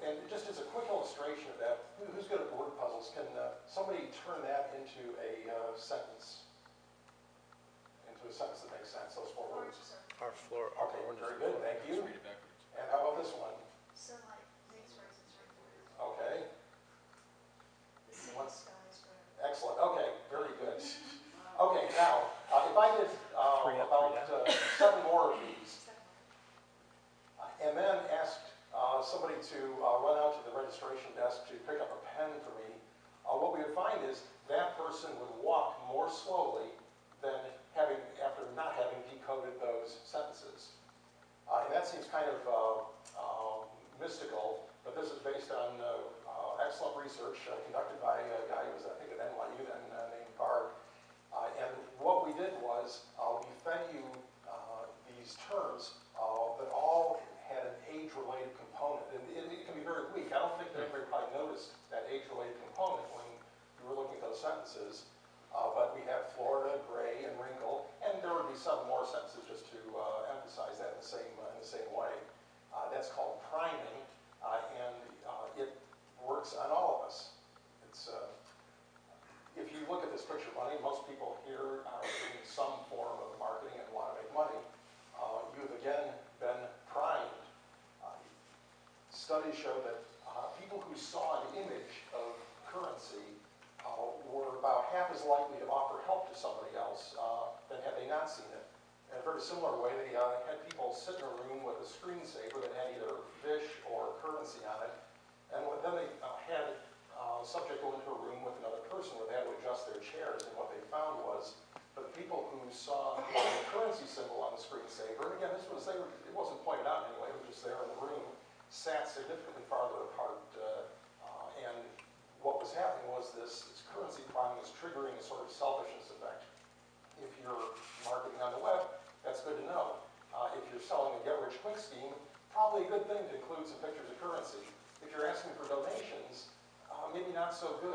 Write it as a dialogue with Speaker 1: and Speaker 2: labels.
Speaker 1: and just as a quick illustration of that, who's good at word puzzles? Can somebody turn that into a sentence? Into a sentence that makes sense, those 4 words.
Speaker 2: Our floor.
Speaker 1: Okay, very good, thank you.
Speaker 3: Read it backwards.
Speaker 1: And how about this one?
Speaker 4: Sunlight makes raisins right.
Speaker 1: Okay,
Speaker 4: The sea,
Speaker 1: What?
Speaker 4: skies, whatever.
Speaker 1: excellent, okay, very good. Okay, now, if I did about 7 more of these, and then asked somebody to run out to the registration desk to pick up a pen for me, what we would find is that person would walk more slowly than after not having decoded those sentences. And that seems kind of mystical, but this is based on excellent research conducted by a guy who was, I think, at NYU then, named Bard. And what we did was we fed you these terms that all had an age-related component. And it can be very weak. I don't think that everybody probably noticed that age-related component when you were looking at those sentences. But we have Florida, gray, and wrinkle, and there would be 7 more sentences just to emphasize that in the same way. That's called priming, and it works on all of us. It's if you look at this picture of money, most people here are in some form of marketing and want to make money. You've again been primed. Studies show that people who saw an image of currency were about half as likely to offer help to somebody else than had they not seen it. In a very similar way, they had people sit in a room with a screensaver that had either fish or currency on it, and then they had a subject go into a room with another person where they had to adjust their chairs, and what they found was the people who saw the currency symbol on the screensaver, and again, it wasn't pointed out anyway, it was just there in the room, sat significantly farther apart, and what was happening was this currency priming was triggering a sort of selfishness effect. If you're marketing on the web, that's good to know. If you're selling a get-rich-quick scheme, probably a good thing to include some pictures of currency. If you're asking for donations, maybe not so good